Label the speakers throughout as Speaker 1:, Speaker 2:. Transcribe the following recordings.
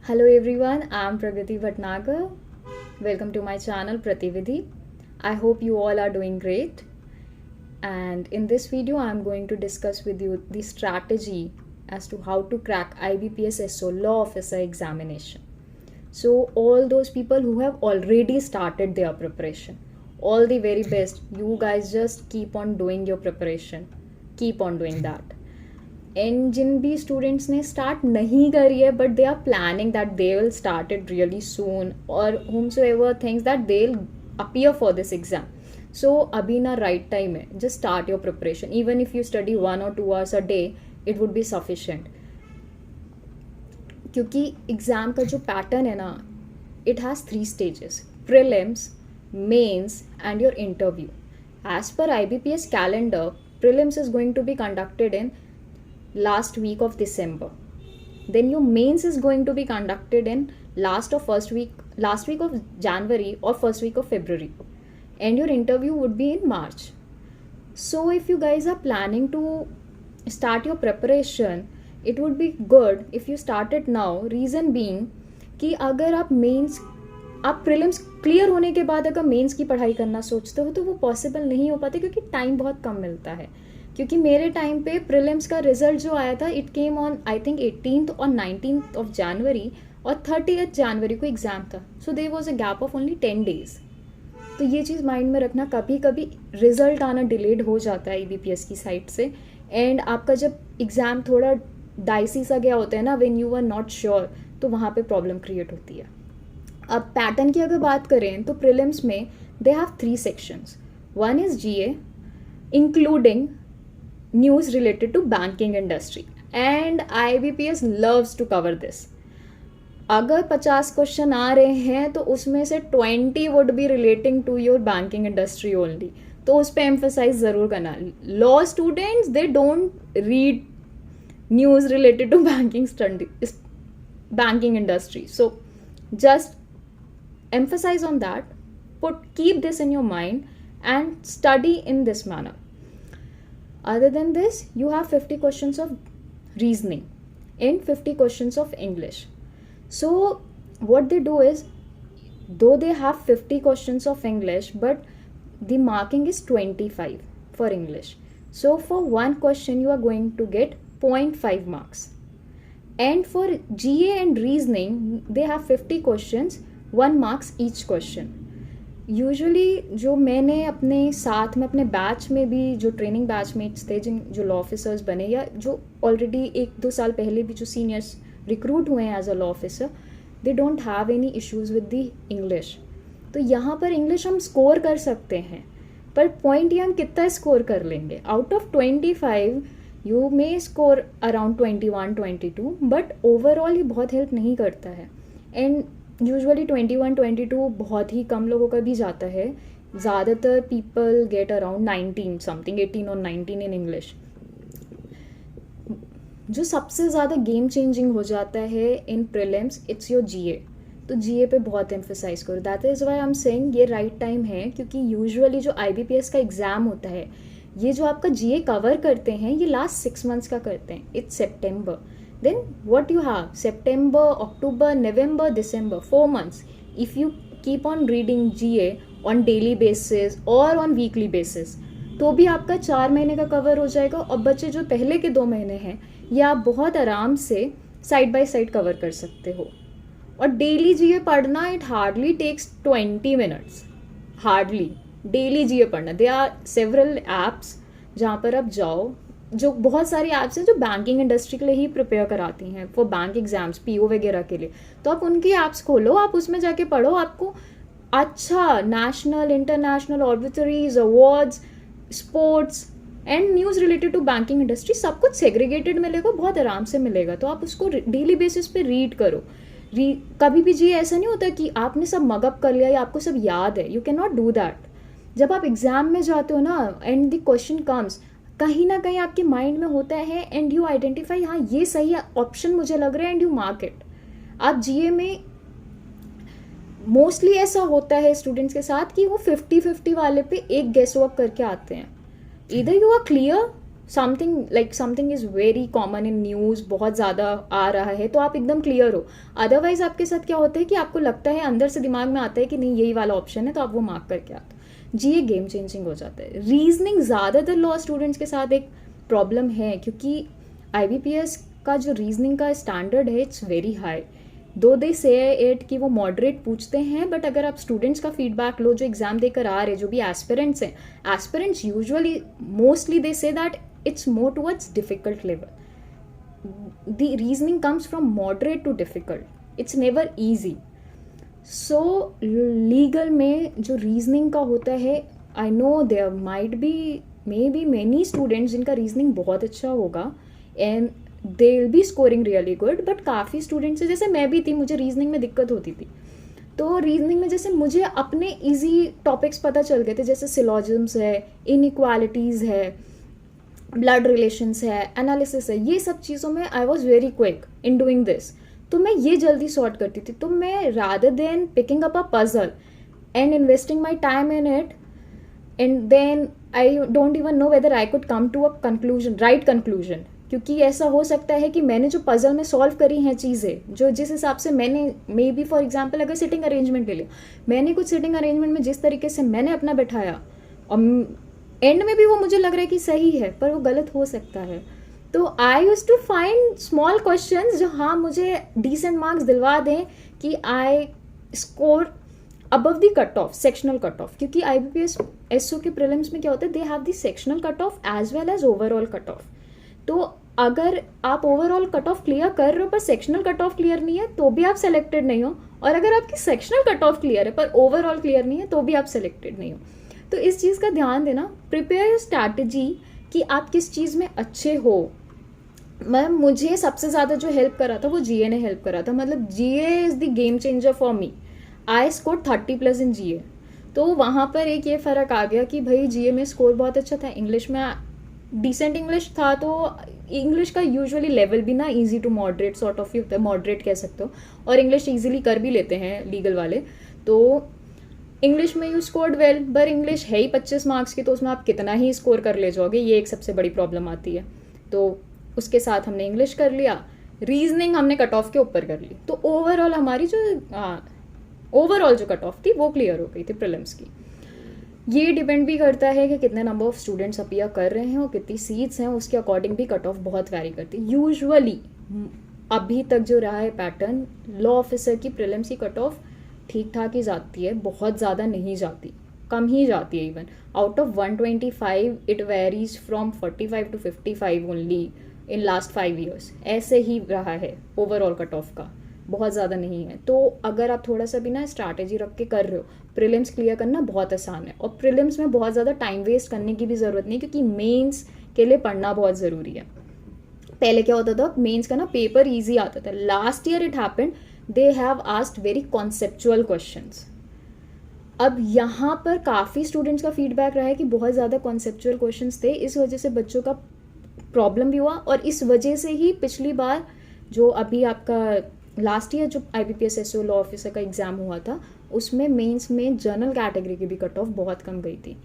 Speaker 1: Hello everyone, I am Pragati Bhatnagar. Welcome to my channel Pratividhi. I hope you all are doing great. And in this video, I am going to discuss with you the strategy as to how to crack IBPS SO Law Officer examination. So, all those people who have already started their preparation, all the very best. You guys just keep on doing your preparation. Keep on doing that. And जिन भी students ने start नहीं करी है but they are planning that they will start it really soon और whomsoever thinks that they'll appear for this exam. So अभी ना right time है. Just start your preparation. Even if you study 1 or 2 hours a day, it would be sufficient. क्योंकि exam का जो pattern है ना, it has 3 stages: prelims, mains and your interview. As per IBPS calendar, prelims is going to be conducted in last week of December. Then your mains is going to be conducted in last week of January or first week of February, and your interview would be in March. So if you guys are planning to start your preparation, it would be good if you start it now. Reason being कि अगर आप prelims clear होने के बाद अगर mains की पढ़ाई करना सोचते हो तो वो पॉसिबल नहीं हो पाते, क्योंकि टाइम बहुत कम मिलता है. क्योंकि मेरे टाइम पे प्रीलिम्स का रिजल्ट जो आया था, it came on I think 18th और 19th of January, और 30th January को एग्ज़ाम था. So there was a gap of only 10 days. तो ये चीज़ माइंड में रखना, कभी कभी रिजल्ट आना डिलेड हो जाता है IBPS की साइड से. एंड आपका जब एग्ज़ाम थोड़ा डाइसी सा गया होता है ना, when you are not sure, तो वहाँ पे प्रॉब्लम क्रिएट होती है. अब पैटर्न की अगर बात करें तो प्रीलिम्स में they have 3 sections. One is GA, including news related to banking industry, and IBPS loves to cover this. अगर 50 क्वेश्चन आ रहे हैं तो उसमें से 20 would be relating to your banking industry only. तो उस पर एम्फेसाइज ज़रूर करना. Law students they don't read news related to banking industry. So just emphasize on that. Keep this in your mind and study in this manner. Other than this, you have 50 questions of reasoning and 50 questions of English. So what they do is, though they have 50 questions of English, but the marking is 25 for English. So for one question, you are going to get 0.5 marks. And for GA and reasoning, they have 50 questions, 1 marks each question. Usually जो मैंने अपने साथ में अपने batch में भी जो training batchmates थे, जो लॉ ऑफिसर्स बने या जो ऑलरेडी 1-2 साल पहले भी जो सीनियर्स रिक्रूट हुए हैं as a law officer, they don't have any issues with the English. तो यहाँ पर इंग्लिश हम स्कोर कर सकते हैं, पर पॉइंट ये हम कितना स्कोर कर लेंगे. Out of 25 you may score around 21-22, but overall ये बहुत हेल्प नहीं करता है. एंड यूजुअली 21-22 बहुत ही कम लोगों का भी जाता है. ज़्यादातर पीपल गेट अराउंड 19 समथिंग, 18 और 19 इन इंग्लिश. जो सबसे ज़्यादा गेम चेंजिंग हो जाता है in prelims, it's your GA. तो GA पे बहुत एम्फेसाइज करो. That is why I am saying ये राइट टाइम है, क्योंकि यूजुअली जो IBPS का एग्ज़ाम होता है, ये जो आपका GA कवर करते हैं, ये लास्ट 6 months का करते हैं. It's September. Then what you have? September, October, November, December, 4 months. If you keep on reading GA on daily basis or on weekly basis, तो भी आपका 4 महीने का कवर हो जाएगा. और बच्चे जो पहले के 2 महीने हैं, ये आप बहुत आराम से साइड बाय साइड कवर कर सकते हो. और डेली GA पढ़ना, it hardly takes 20 minutes. Hardly daily GA पढ़ना. दे आर सेवरल ऐप्स जहाँ पर आप जाओ, जो बहुत सारी ऐप्स हैं जो बैंकिंग इंडस्ट्री के लिए ही प्रिपेयर कराती हैं फॉर बैंक एग्जाम्स, PO वगैरह के लिए. तो आप उनकी ऐप्स खोलो, आप उसमें जाके पढ़ो. आपको अच्छा national, international obituaries, awards, sports and news related to banking industry सब कुछ सेग्रीगेटेड मिलेगा, बहुत आराम से मिलेगा. तो आप उसको डेली बेसिस पे रीड करो. कभी भी जी ऐसा नहीं होता कि आपने सब मगअप कर लिया या आपको सब याद है. You can not do that. जब आप एग्जाम में जाते हो ना, एंड द क्वेश्चन कम्स, कहीं ना कहीं आपके माइंड में होता है, एंड यू आइडेंटिफाई, हाँ ये सही ऑप्शन मुझे लग रहा है, एंड यू मार्क इट. आप GA में मोस्टली ऐसा होता है स्टूडेंट्स के साथ कि वो 50-50 वाले पे एक गेस वर्क करके आते हैं. इधर you are clear something is very common in news, बहुत ज़्यादा आ रहा है, तो आप एकदम क्लियर हो। अदरवाइज आपके साथ क्या होता है कि आपको लगता है, अंदर से दिमाग में आता है कि नहीं यही वाला ऑप्शन है, तो आप वो मार्क करके आते हो। जी, ये गेम चेंजिंग हो जाता है। रीजनिंग ज़्यादातर लॉ स्टूडेंट्स के साथ एक प्रॉब्लम है, क्योंकि IBPS का जो रीजनिंग का स्टैंडर्ड है इट्स वेरी हाई। दो दे से इट कि वो मॉडरेट पूछते हैं, बट अगर आप स्टूडेंट्स का फीडबैक लो जो एग्जाम देकर आ रहे, जो भी एस्पिरेंट्स हैं, aspirants usually mostly they say that it's more towards difficult level. The reasoning comes from moderate to difficult. It's never easy. So legal में जो reasoning का होता है, I know there might be maybe many students जिनका reasoning बहुत अच्छा होगा and they will be scoring really good, but काफ़ी students हैं, जैसे मैं भी थी, मुझे reasoning में दिक्कत होती थी। तो रीजनिंग में जैसे मुझे अपने इजी टॉपिक्स पता चल गए थे, जैसे सिलॉजिम्स है, इनइक्वालिटीज़ है, ब्लड रिलेशंस है, एनालिसिस है, ये सब चीज़ों में I was very quick in doing this. तो मैं ये जल्दी सॉर्ट करती थी। तो मैं rather than picking up a puzzle and investing my time in it, and then I don't even know whether I could come to a conclusion, right conclusion. क्योंकि ऐसा हो सकता है कि मैंने जो पजल में सॉल्व करी हैं चीज़ें, जो जिस हिसाब से मैंने, मे बी फॉर एग्जाम्पल अगर सिटिंग अरेंजमेंट ले लिया, मैंने कुछ सिटिंग अरेंजमेंट में जिस तरीके से मैंने अपना बैठाया, और एंड में भी वो मुझे लग रहा है कि सही है, पर वो गलत हो सकता है। तो I use to find small questions जो हाँ मुझे डिसेंट मार्क्स दिलवा दें, कि I score above the cut off, sectional cut off. क्योंकि IBPS SO के प्रीलिम्स में क्या होता है, they have the sectional cut off as well as overall cut off. तो अगर आप ओवरऑल कट ऑफ क्लियर कर रहे हो पर सेक्शनल कट ऑफ क्लियर नहीं है, तो भी आप सेलेक्टेड नहीं हो, और अगर आपकी सेक्शनल कट ऑफ क्लियर है पर ओवरऑल क्लियर नहीं है, तो भी आप सेलेक्टेड नहीं हो। तो इस चीज़ का ध्यान देना, प्रिपेयर योर स्ट्रैटेजी कि आप किस चीज़ में अच्छे हो। मुझे सबसे ज़्यादा जो हेल्प करा था वो GA ने हेल्प करा था। मतलब GA is the game changer for me. I score 30+ in GA। तो वहाँ पर एक ये फ़र्क आ गया कि भाई GA में स्कोर बहुत अच्छा था, इंग्लिश में डिसेंट इंग्लिश था। तो इंग्लिश का यूजुअली लेवल भी ना easy to moderate sort of ही होता है, मॉडरेट कह सकते हो, और इंग्लिश ईजिली कर भी लेते हैं लीगल वाले। तो इंग्लिश में यू स्कोर्ड वेल, पर इंग्लिश है ही 25 मार्क्स की, तो उसमें आप कितना ही स्कोर कर ले जाओगे, ये एक सबसे बड़ी प्रॉब्लम आती है। तो उसके साथ हमने इंग्लिश कर लिया, रीजनिंग हमने कट ऑफ के ऊपर कर ली, तो ओवरऑल हमारी जो ओवरऑल जो कट ऑफ थी वो क्लियर हो गई थी प्रीलिम्स की। ये डिपेंड भी करता है कि कितने नंबर ऑफ स्टूडेंट्स अपीयर कर रहे हैं और कितनी सीट्स हैं, उसके अकॉर्डिंग भी कट ऑफ बहुत वैरी करती है। यूजुअली अभी तक जो रहा है पैटर्न, लॉ ऑफिसर की प्रीलिम्स की कट ऑफ ठीक ठाक ही जाती है, बहुत ज़्यादा नहीं जाती, कम ही जाती है। Even out of 125 it varies from 45 to 55 only in last 5 years। ऐसे ही रहा है ओवरऑल कट ऑफ का, बहुत ज़्यादा नहीं है। तो अगर आप थोड़ा सा भी ना स्ट्रैटेजी रख के कर रहे हो, प्रीलिम्स क्लियर करना बहुत आसान है। और प्रीलिम्स में बहुत ज़्यादा टाइम वेस्ट करने की भी ज़रूरत नहीं, क्योंकि मेंस के लिए पढ़ना बहुत ज़रूरी है। पहले क्या होता था, मेंस का ना पेपर ईजी आता था। Last year it happened they have asked very conceptual questions. अब यहाँ पर काफ़ी स्टूडेंट्स का फीडबैक रहा है कि बहुत ज़्यादा कॉन्सेप्चुअल क्वेश्चंस थे, इस वजह से बच्चों का प्रॉब्लम भी हुआ। और इस वजह से ही पिछली बार जो अभी आपका लास्ट ईयर जो IBPS SO लॉ ऑफिसर का एग्ज़ाम हुआ था, उसमें मेंस में जनरल कैटेगरी की भी कट ऑफ बहुत कम गई थी।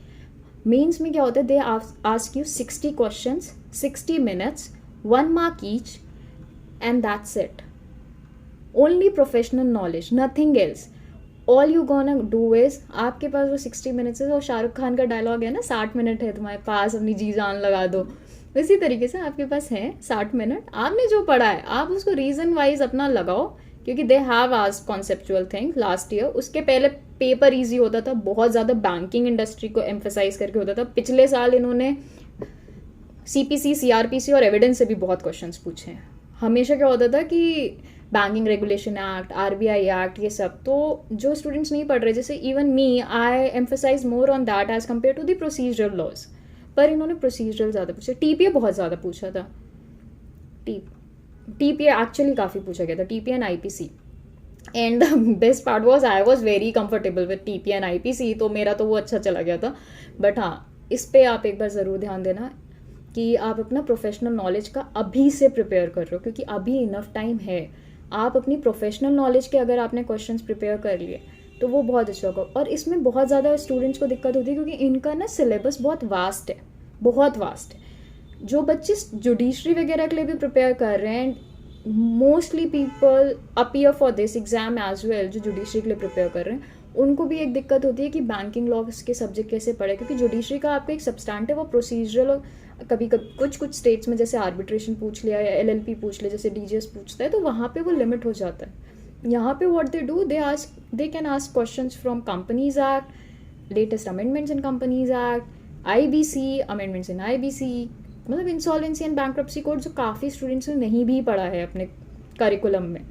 Speaker 1: मेंस में क्या होता है, they ask you 60 questions, 60 minutes, 1 mark each, and that's it. Only professional knowledge, nothing else. All you gonna do is, आपके पास वो 60 minutes है, और शाहरुख खान का डायलॉग है ना, 60 मिनट है तुम्हारे पास, अपनी जी जान लगा दो। इसी तरीके से आपके पास है 60 मिनट, आपने जो पढ़ा है आप उसको रीजन वाइज अपना लगाओ, क्योंकि they have asked conceptual things last year. उसके पहले पेपर ईजी होता था, बहुत ज़्यादा बैंकिंग इंडस्ट्री को एम्फेसाइज करके होता था। पिछले साल इन्होंने CPC, CRPC और एविडेंस से भी बहुत क्वेश्चंस पूछे हैं। हमेशा क्या होता था कि banking regulation act, RBI act, ये सब। तो जो स्टूडेंट्स नहीं पढ़ रहे, जैसे even me, I emphasise more on that as compare to the procedural laws, पर इन्होंने प्रोसीजरल ज़्यादा पूछे। TPA बहुत ज़्यादा पूछा था, TPA एक्चुअली काफ़ी पूछा गया था, TPA and IPC। And the best part was I was very comfortable with TPA and IPC, तो मेरा तो वो अच्छा चला गया था। बट हाँ, इस पर आप एक बार ज़रूर ध्यान देना कि आप अपना प्रोफेशनल नॉलेज का अभी से प्रिपेयर कर रहे हो, क्योंकि अभी इनफ टाइम है। आप अपनी प्रोफेशनल नॉलेज के अगर आपने क्वेश्चंस प्रिपेयर कर लिए तो वो बहुत अच्छा होगा। और इसमें बहुत ज़्यादा स्टूडेंट्स को दिक्कत होती है, क्योंकि इनका ना सिलेबस बहुत वास्ट है, बहुत वास्ट है। जो बच्चे जुडिशरी वगैरह के लिए भी प्रिपेयर कर रहे हैं, mostly people appear for this exam as well, जो जुडिशरी के लिए प्रिपेयर कर रहे हैं, उनको भी एक दिक्कत होती है कि बैंकिंग लॉ के सब्जेक्ट कैसे पढ़े, क्योंकि जुडिशरी का आपका एक सब्सटैंटिव और प्रोसीजरल, और कभी कभी कुछ स्टेट्स में जैसे आर्बिट्रेशन पूछ लिया या एलएलपी पूछ लिया, जैसे डीजीएस पूछता है, तो वहाँ पे वो लिमिट हो जाता है। यहाँ पे what they do, they can ask questions from companies act, latest amendments in companies act, IBC, amendments in IBC, मतलब इंसॉल्वेंसी एंड बैंक्रप्सी कोड, जो काफ़ी स्टूडेंट्स ने नहीं भी पढ़ा है अपने करिकुलम में।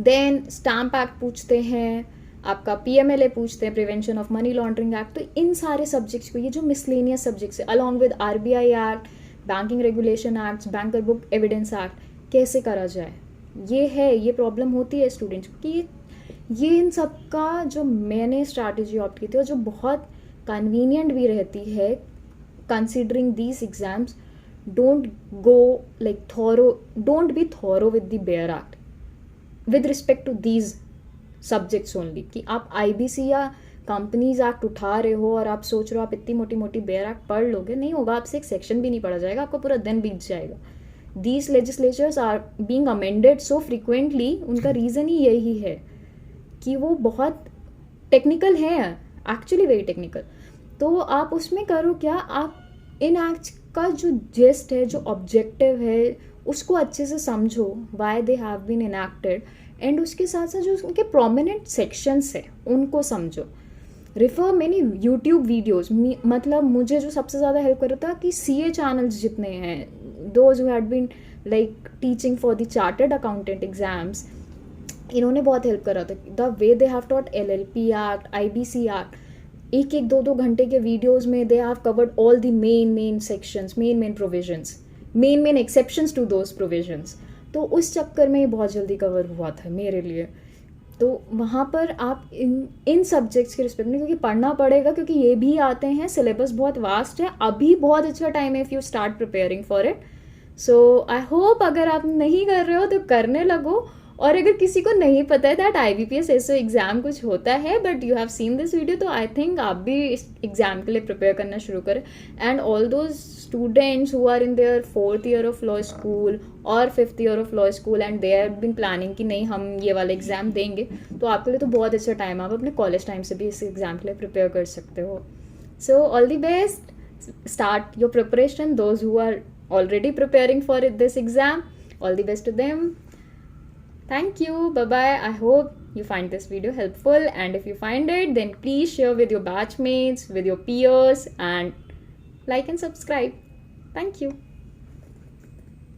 Speaker 1: देन स्टैम्प एक्ट पूछते हैं, आपका पीएमएलए पूछते हैं, prevention of money laundering act. तो इन सारे सब्जेक्ट्स को, ये जो मिसलेनियस सब्जेक्ट्स है, along with RBI act, banking regulation act, banker book evidence act, कैसे करा जाए, ये प्रॉब्लम होती है स्टूडेंट्स को कि ये इन सब का जो मैंने स्ट्रैटेजी ऑप्ट की थी, और जो बहुत कन्वीनियंट भी रहती है considering these exams, don't be thorough with the Bayer Act with respect to these subjects only, कि आप आईबीसी या कंपनीज एक्ट उठा रहे हो और आप सोच रहे हो आप इतनी मोटी मोटी बेयर एक्ट पढ़ लोगे, नहीं होगा, आपसे एक सेक्शन भी नहीं पढ़ा जाएगा, आपका पूरा दिन बीत जाएगा। These legislatures are being amended so frequently, उनका रीज़न ही यही है कि वो बहुत टेक्निकल है, एक्चुअली वेरी टेक्निकल। तो आप उसमें करो क्या, आप इन एक्ट्स का जो जेस्ट है, जो ऑब्जेक्टिव है, उसको अच्छे से समझो, why they have been enacted, and उसके साथ साथ जो उनके प्रोमिनेंट सेक्शंस है उनको समझो। रिफर मेनी यूट्यूब वीडियोस, मतलब मुझे जो सबसे ज़्यादा हेल्प कर रहा था कि सीए चैनल्स जितने हैं, those who had been like teaching for the chartered accountant exams, इन्होंने बहुत हेल्प करा था। The way they have taught LLP act, IBC act, एक 2 घंटे के वीडियोस में they have covered all the main sections, main provisions, main exceptions to those provisions. तो उस चक्कर में ये बहुत जल्दी कवर हुआ था मेरे लिए। तो वहाँ पर आप इन सब्जेक्ट्स के रिस्पेक्ट में, क्योंकि पढ़ना पड़ेगा, क्योंकि ये भी आते हैं, सिलेबस बहुत वास्ट है, अभी बहुत अच्छा टाइम है if you start preparing for it. So I hope अगर आप नहीं कर रहे हो तो करने लगो, और अगर किसी को नहीं पता है दैट IBPS एसओ एग्ज़ाम कुछ होता है, but you have seen this video, तो आई थिंक आप भी इस एग्ज़ाम के लिए प्रिपेयर करना शुरू करें। And all those students who are in their 4th year of law school और 5th year of law school, and they have been planning कि नहीं हम ये वाला एग्ज़ाम देंगे, तो आपके लिए तो बहुत अच्छा टाइम है, आप अपने कॉलेज टाइम से भी इस एग्ज़ाम के लिए प्रिपेयर कर सकते हो। So all the best, start your preparation. Those who are already preparing for this exam, all the best to them. Thank you. Bye bye. I hope you find this video helpful, and if you find it, then please share with your batchmates, with your peers, and like and subscribe. Thank you.